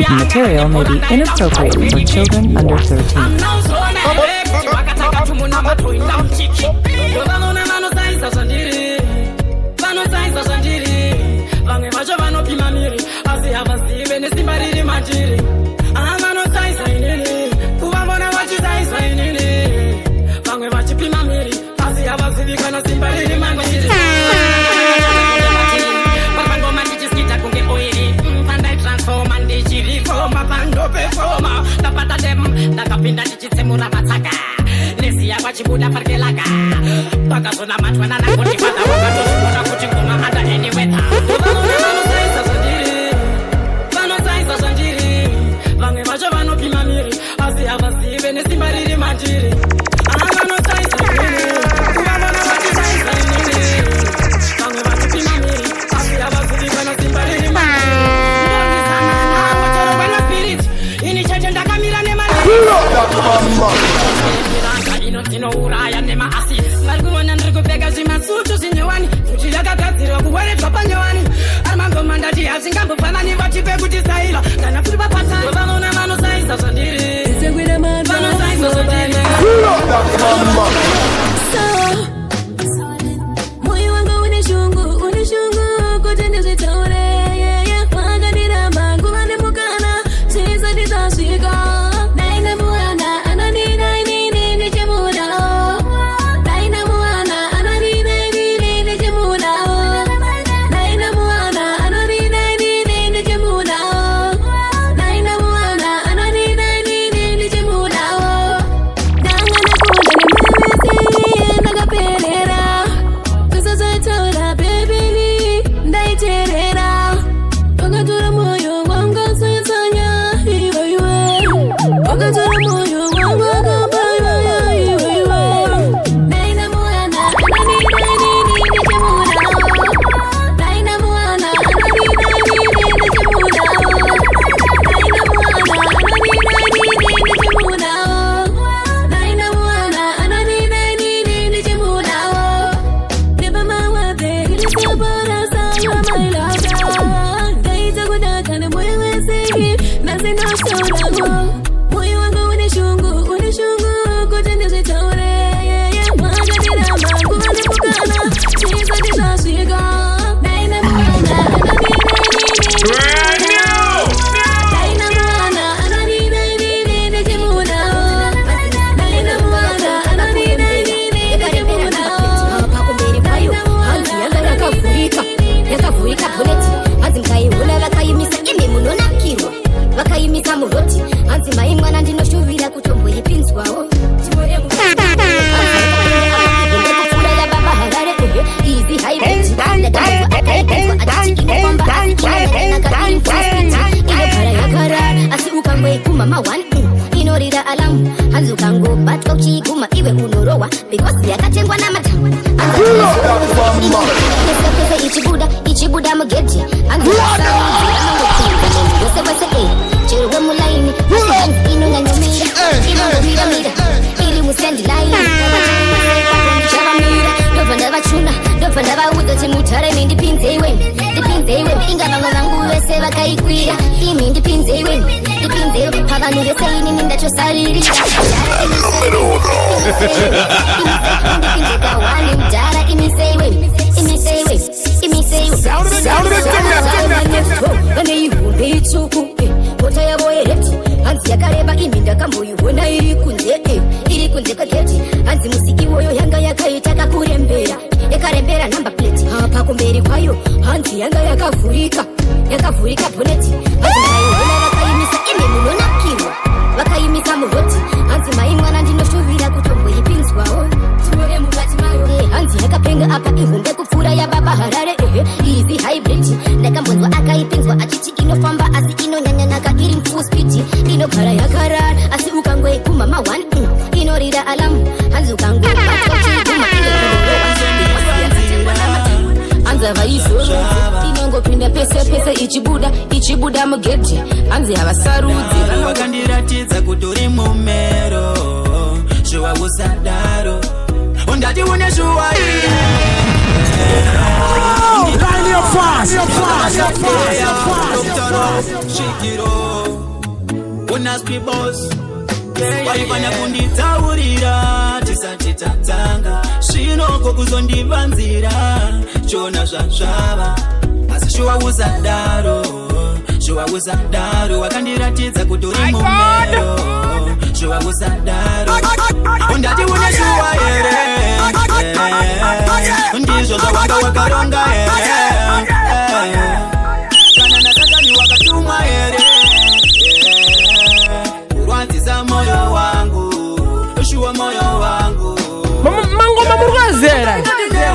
material may be inappropriate for children under 13. Chibuda parkelaga baka zona matwana na kodi fata wakato zona kuti ngoma ada anywhere vano saisa zanjiri vange vacho vanopima miri asi avazive nesimba riri manjiri vano saisa kuvavona vachisaisa inini vange vachipima miri asi avazive nesimba riri manjiri ini chache ndakamira nemari inouraya nemaasi varikuona ndirikupfeka zvimasutu zvinyowani kuti yakagadzirwa kuweretwa panyowani ari mangoma ndati hazingambofanani vachipe kuti saila kana kuti vapatani vanoona vanosaisa zvandiri vanosaisa zvandiri moyo wanga une shungu kuti ndizvitaure wakandiramba nguva nemukana zvisati zvasvika ichibuda mugeti iri musendi line ndobva ndavaudza chimutare mindipinzeiwe inga vamwe vangu vese vakaikwira imi ndipinzeiwe pavanhu vese inini ndachosarira wani mudhara imiseiwe vane ihumbe itsvuku mota yavo yereti hanzi yakareba imi ndakamboiona iri kunze kwegeti hanzi musiki woyo yanga yakaita kakurembera yakarembera namba plate pakumberi kwayo hanzi yanga yakavhurika bhoneti hanzi maiona vakaimisa ime munonakirwa vakaimisa muroti hanzi mai mwana ndinoshuvira kutomboipinzwawo tinore mukati mayo hanzi yakapenga apa ihumbe kupfuura yababa harare izi hybrid ndakambonzwa akaipinzwa achiti inofamba asi inonyanyanaka iri full speed inogara yakarara asi ukangoiguma ma1 inorira alamu hanzi ukangobatachiguma hanzi havaizoro inongopinda pese ichibuda mugedhi hanzi havasarudzi vakandiratidza kuti uri mumero shuwa usadaro undati une shuwa waifanya kunditaurira tisati tatanga svinoko kuzondivanzira chona zvazvava asi shuwa uzadaro wakandiratidza kuti uri mumero shuwa uzadaro undati une shuwa here ndizvo zvawanga wakaronga here kana nasatani wakatumwa here kurwanzisa moyo wangu shuwa moyo wangu mangoma murwazera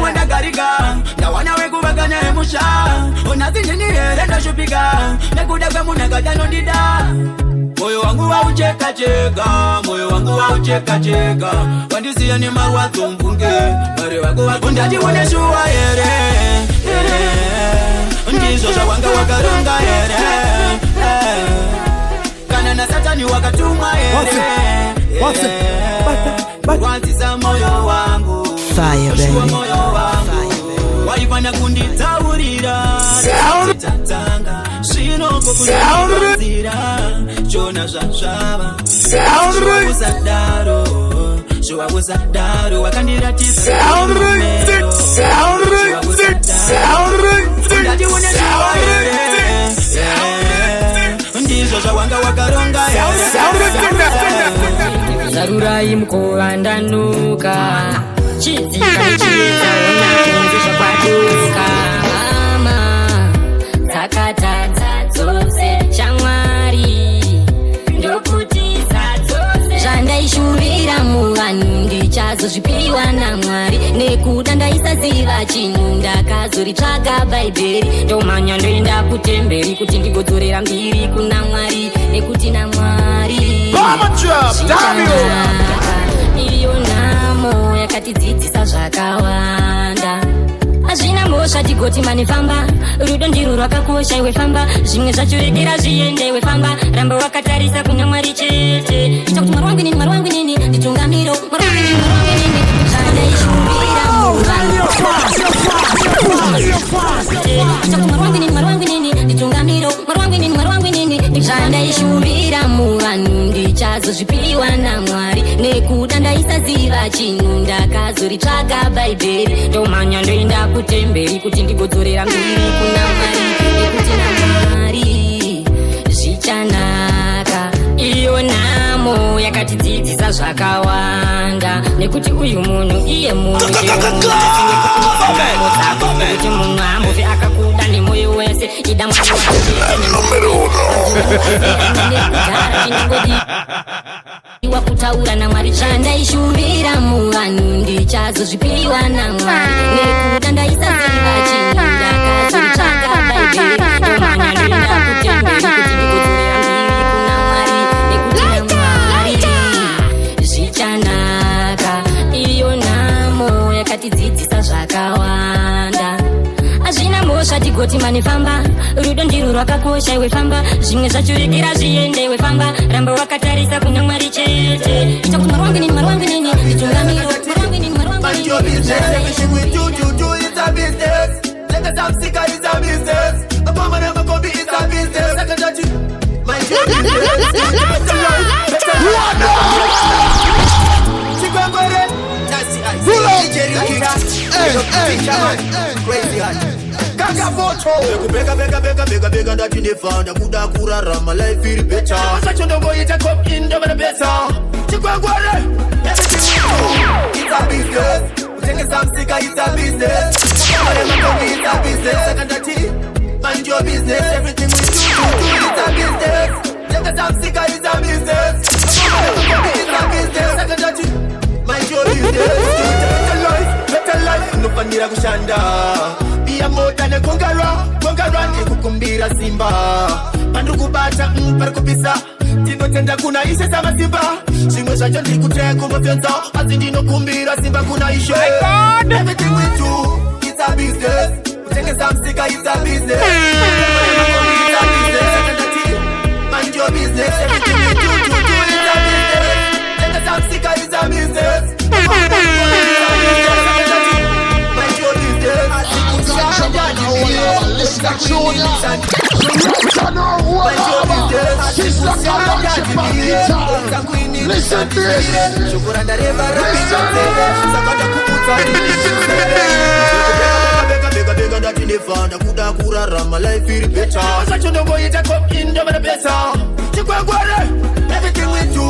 wandagarika ndawana wekuvakanya emusha unazinjini here ndashupika nekuda kwemunhakatanondida moyo wangu wauchekacheka wandisiya nemarwadzo mvunge mari wako undati une shuwa here ndizvo zvawanga wakaronga here kana nasatani wakatumwa here kurwanzisa moyo wangu shuwa moyo wangu waifanya kunditaurira tatanga svinoko kuzivanzira chona zvazvava shuwa uzadaro wakandiratidza undati une shuwa here ndizvo zvawanga wakaronga zarurai mukova ndanuka chidzika chiedzaona kunzi zvakwaduka mama dzakatadza dzose shamwari ndokutiza dzose zvandaishuvira muvanhu ndichazozvipiwa naMwari nekuda ndaisaziva chinhu ndakazoritsvaga bhaibheri ndomhanya ndoenda kutemberi kuti ndigodzorera mbiri kuna Mwari nekuti naMwari iyo nhamo yakatidzidzisa zvakawanda hazvina mhosva tigoti manefamba rudo ndirwo rwakakosha iwe famba zvimwe zvacho regera zviende iwe famba ramba wakatarisa kuna Mwari chete ita kuti Mwari wangu nini nditungamiro Mwari wangu nini zvandaishuvira muvanhu ita kuti Mwari wangu nini nditungamiro Mwari wangu nini zvandaishuvira muvanhu ndichazozvipiwa naMwari nekuda ndaisaziva chinhu ndakazoritsvaga bhaibheri ndomhanya ndoenda kutemberi kuti ndigodzorera mbiri kuna Mwari nekuti naMwari zvichanaka iyo nhamo yakatidzidzisa zvakawanda nekuti uyu munhu iye munhu nekuti munhu hamufi akakuda nemwoyo wese ida Mwari wakutaura naMwari zvandaishuvira muvanhu ndichazozvipiwa naMwari nekuda ndaisaziva chinhu ndakazoritsvaga bhaibheri ndomhanya ndoenda kutemberi kuti ndigodzorera mbiri kuna Mwari nekuti naMwari zvichanaka iyo nhamo yakatidzidzisa zvakawanda hazvina mhosva tigoti manefamba rudo ndirwo rwakakosha iwe famba zvimwe zvacho regera zviende iwe famba ramba wakatarisa kuna Mwari chete ita kuti Mwari wangu nini nditungamiro Mwari wangu nini Mind your business, everything we do, it's a business. Let us have sicker, it's a business. A woman never go be, it's a business. Second that you mind your business. That's the ice. Crazy hot. Kaka photo. Bega ndati ndefanda kuda kurarama life iri better. Sacho ndongo ita come in ndova better. Chikwangware. Everything we do, it's a business. Utengesa msika, it's a business. It's a business. Second that you mind your business. Everything we do, it's a business. Utengesa msika, it's a business. It's a business. Second that you mind your business. Better life, unofanira kushanda. Be a more than a conqueror kukumbira simba pandukubata parikupisa tinotenda kuna ishe samasimba zvimwe zvacho ndikutea kumafenza asi ndinokumbira simba kuna ishe everything we do it's a business kutengesa msika it's a business it's a business mind your business everything we do it's a business kutengesa msika it's a business mind your business Listen to this. Everything we do,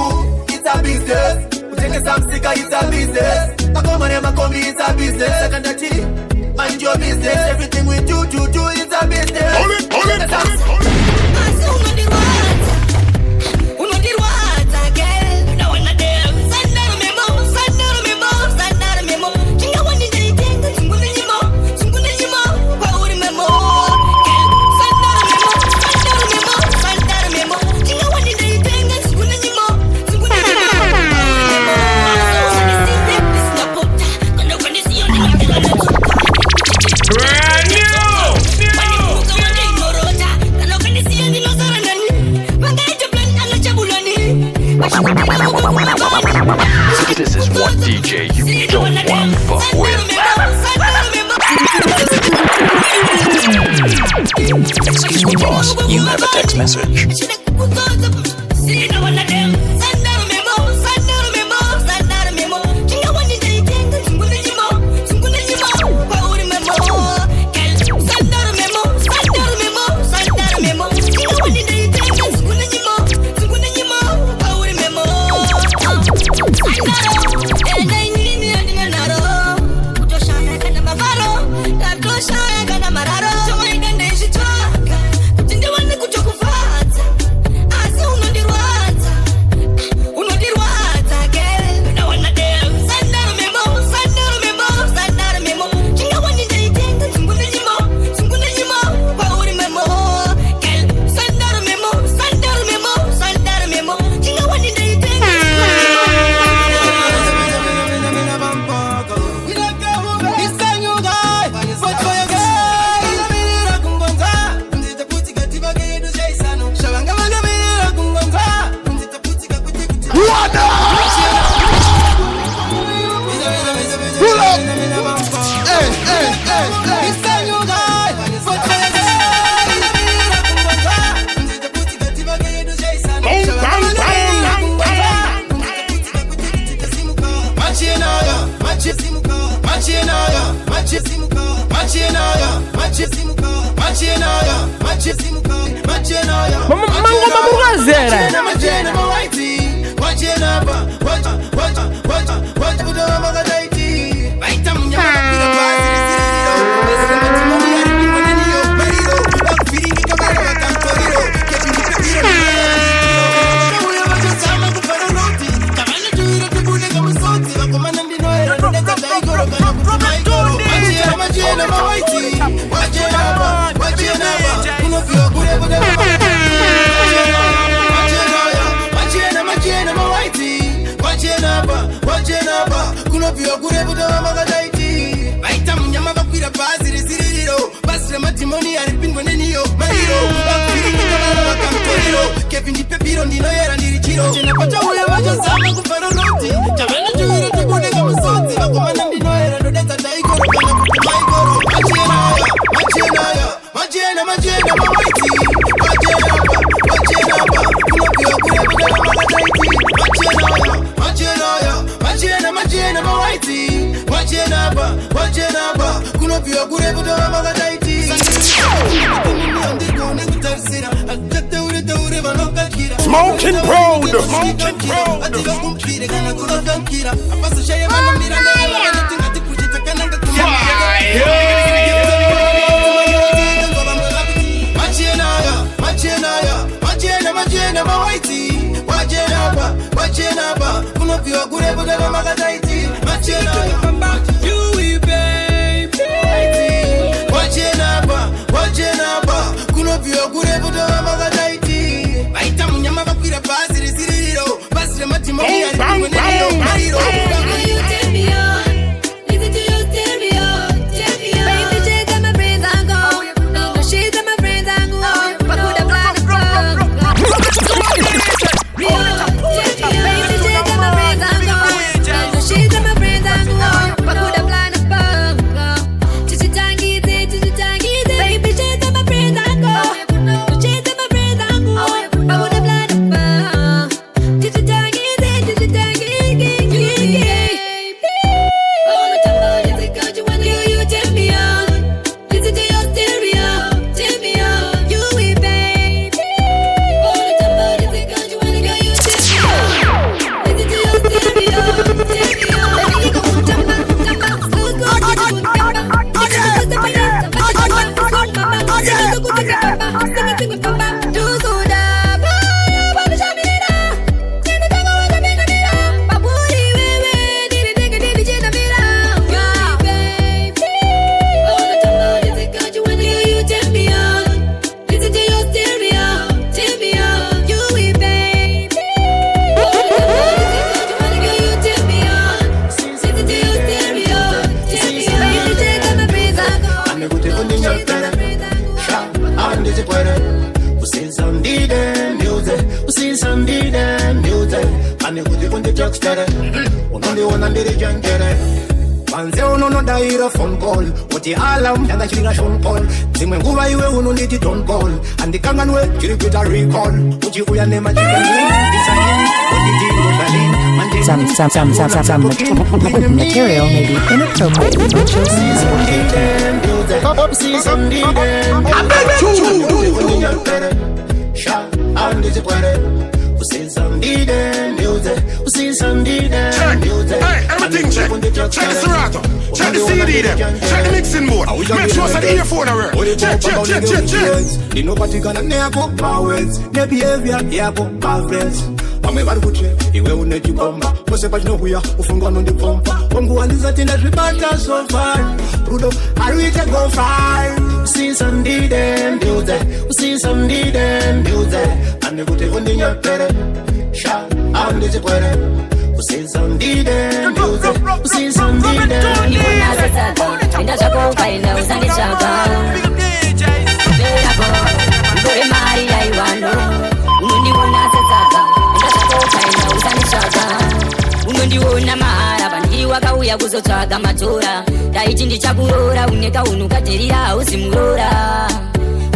it's a business. We take some sticker, it's a business. I come and never come, it's a business. Second mind your business. Everything we do, it's a business. This is one DJ you don't want to fuck with. Excuse me, boss. You have a text message. Smoking proud. Baby, phone call what you alarm and chiri phone call zimwe nguva iwe unonditi don't call andikanganwe chiri kuita recall uchi uya nemajika Some material may be inappropriate for children under 13. Everything check. Check the Serato. Check the CD there. Check the mixing board. Make sure that the earphone are right. Check. The nobody gonna never powers. The behavior, yeah, powers. Amevarukuche iwe unejibomba pose pachinokuya ufungwa nondipompa wanguwaliza tenda zvibata so far rudo aruite go far usisandide ndiuze andikuti undinyepere sha andichikwere usisandide ndiuze enda zvako ukaenda usanditsvaga berako ndore mari yaiwando unondiona setsaka ukaenda usanditsvaga unondiona mahara pandiri wakauya kuzotsvaga matora daiti ndichakuroora uneka unhu katerira hauzi muroora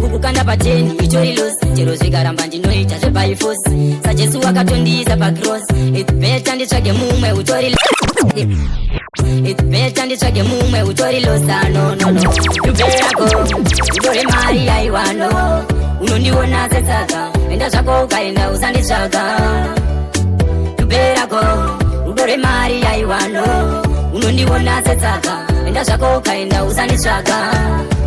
kukukanda pateni itori losi chero zvikaramba ndinoita zvebaifosi sajesu wakatondiisa pacross its better nditsvage mumwe utori It's better nditsvage mumwe utori losa no tuberako ndore mari yaiwando unondiona setsaka enda zvako ukaenda usanditsvaga tuberako udore mari yaiwando unondiona setsaka enda zvako ukaenda usanditsvaga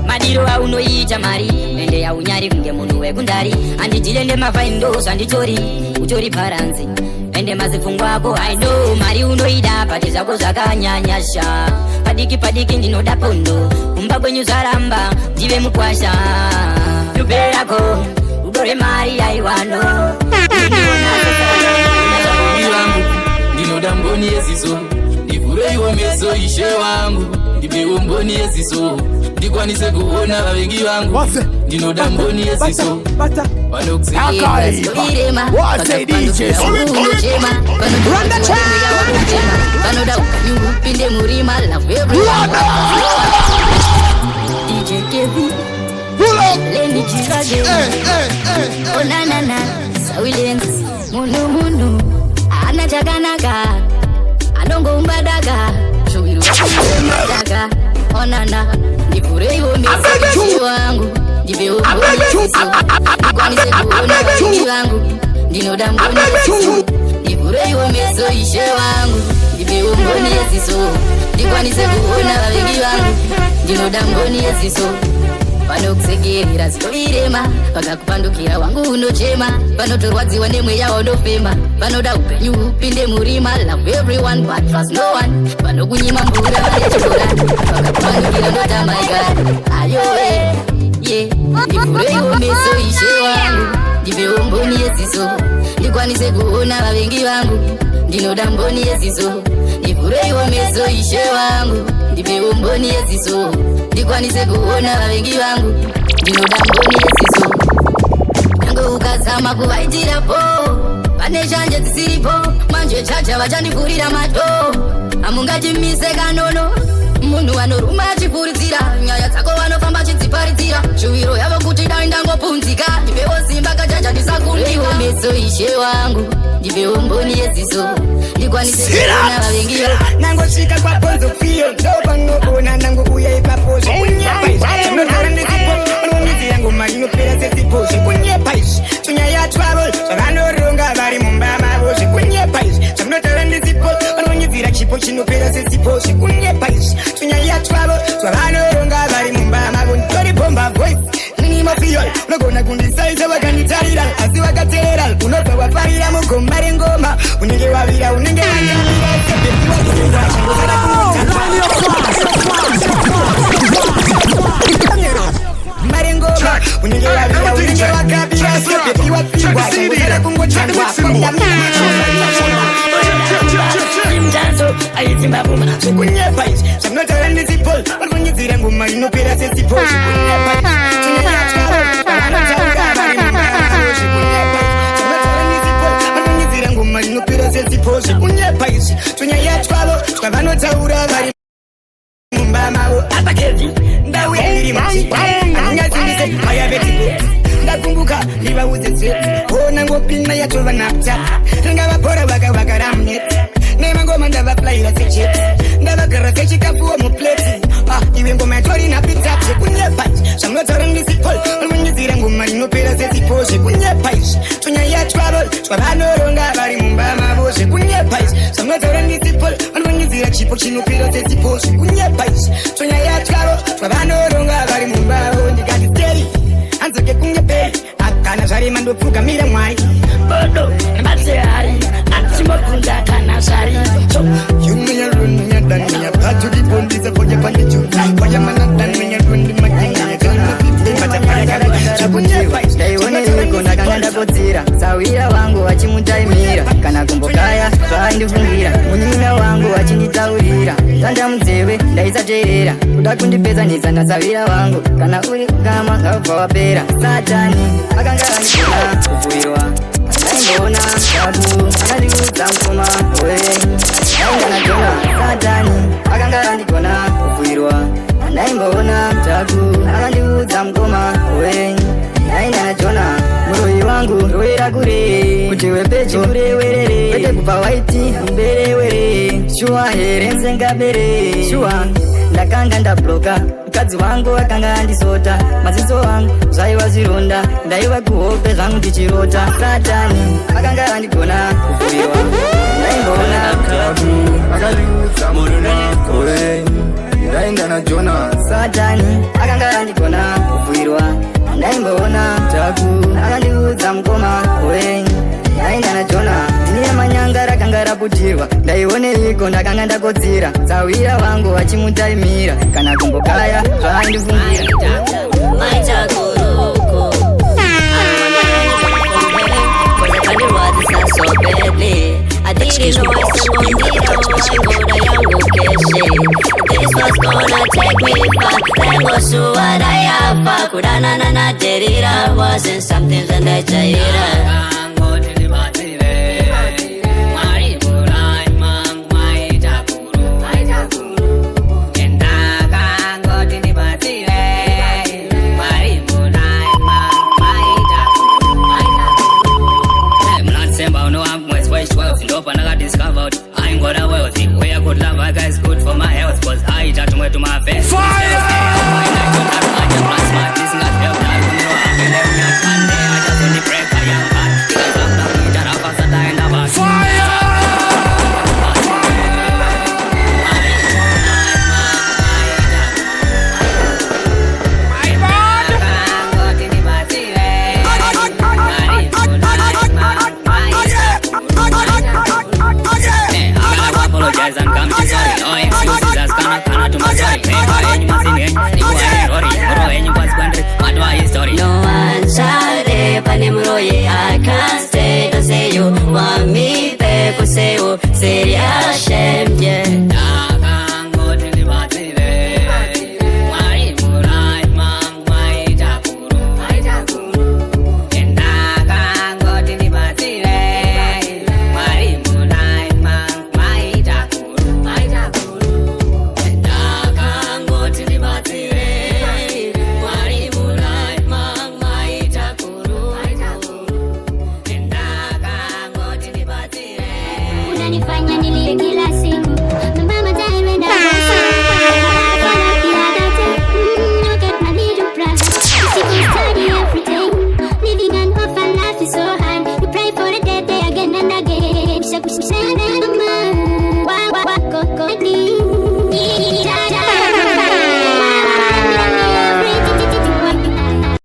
madiro aunoita mari ende yaunyari kunge munhu wekundari andidile ndemavaindo zvanditori utori paranzi ende mazipfungwa ako I know mari unoida pati zvako zvakanyanyasha padiki ndinoda pondo kumba kwenyu zvaramba ndive mukwasha tuberako udore mari yaiwando ndinoda mboni yeziso ndivureiwo meso ishe wangu ndipewo mboni yeziso ndikwanise kuona vavengi vangu ndinoda mboni yeziso vanoda upinde murima onanana sawilens munhu ana chakanaka anongoumbadaga zvoirwadaga onana ndivureiwo meso wangu ndivewo mboniyeziso ndikwanise kuona vavengi vangu ndinoda mboni yeziso ndivureiwo meso ishe wangu ndivewo mboni yeziso ndikwanise kuona vavengi vangu ndinoda mboni yeziso vanokusekerera zinovirema vakakupandukira wangu unochema vanotorwadziwa nemweya waunofema vanoda upenyu upinde murima love everyone but trust no one vanokunyima mvura vanechikora vakakupandukira notamaigara ayowe ye ndivureiwo meso ishe wangu ndivewo mboni yeziso ndikwanise kuona vavengi vangu ndinoda mboni yeziso ndivureiwo meso ishe wangu ndivewo mboni yeziso ndikwanise kuona vavengi vangu ndinoda mboni yeziso nange ukazama kuvaitirapo pane chanje dzisiripo manje chacha vachandivhurira mato hamungachimise kanono munhu anoruma achipfuridzira nyaya dzako vanofamba achidziparitsira shuviro yavo kuti dai ndangopunzika ndivewo simba kachacha ndisakundiwa meso ishe wangu ndivewo mboni yeziso ndikwanise kuona vavengi nangosvika kwabonzo fiyo ndovanobona nangouya ipaposvo kunyepaizvinodara nesipo unoonizira ngoma inopera sesipo zvikunyepa izvi tunyaya twavo zvavanoronga vari mumba mavo zvikunyepa izvi zvamunodara nesipo vanonyizira chipo chinopera sesipo zvikunyepa izvi tunyaya twavo zvavanoronga vari mumba mavo nditori bomba voice ninimofiyo nogona vanogona kundisaisa vakanditarira asi vakateera unobva wafarira mugomba rengoma unenge wavira unenge marengoma unenge wavira unenge wakabira sebebi wapigwa changozara kungotandwa mdanzo aizimbabuma zvekunyepa izvi zvanotaura ndizipol varikunyedzira ngoma inopera sesipol zvekunyepa zvekunyepa izvi tonyaya twavo twavanotaura vari mumba mavo apa kevi ndauya ndiri machianonyazimbise mayavetibe ndakumbuka ndivaudze tsvepi ona ngopinda yatova napta ringavapora vakavakaramneti nemangoma ndavaplayira sechips ndavagara sechikafuwo mupleti iwe ngoma yatori napita zvekunyepa izvi zvamunotaura ndisipol vanonyedzira ngoma inopera sesipo zvekunyepa izvi tonyaya twavo twavanoronga vari mumba mavo zvekunyepa izvi zvamunotaura ndisipol vanonyedzira chipo chinopera sesipo zvekunyepa izvi tonyaya twavo twavanoronga vari mumba mavo ndikandisteri hanzoke kunyeperi akana zvarima ndopfugamira mwai bodo nematsehari atimokunda kana zvari yumeyarunyadaniyapatudibondisa fojapandichu ndaiwonereko ndakanga ndakodzera sawira wangu vachimutaimira kana kumbokaya zvaandifungira munyina wangu vachinditaurira tandamudzeve ndaisateerera kuda kundipedzanisa ndasavira wangu kana uri kugama ngabva wapera satani akanga andikona kubhuyiwa ndaimboona abu akandiudza mukoma we ainganagona satani akanga andikona kubhuyiwa ndaimboona taku akandiudza mukoma we ainganajona muroyi wangu roera kure kuti wepecho urewerere kwete kubva waiti mberewere shuwa here nsengabere shuwa ndakanga ndabloka mukadzi wangu akanga andisota maziso wangu zvaiva zvironda ndaiva kuhope zvangu ndichirota satani akanga andigona kubhuyiwa ndaimboona tabu akandiudza mukoma we ndaingana jona satani akanga andigona kubhuyiwa ndaimboona taku akandiudza mukoma we ndaingana jona ndine manyanga rakanga raputirwa ndaioneiko ndakanga ndakodzera sawira wangu vachimutaimira kana kumbokaya zvaandifungira I didn't know I still won't need a yangu keshe. This was gonna take me far. Then was to what I have. Kudana na terira wasn't something that I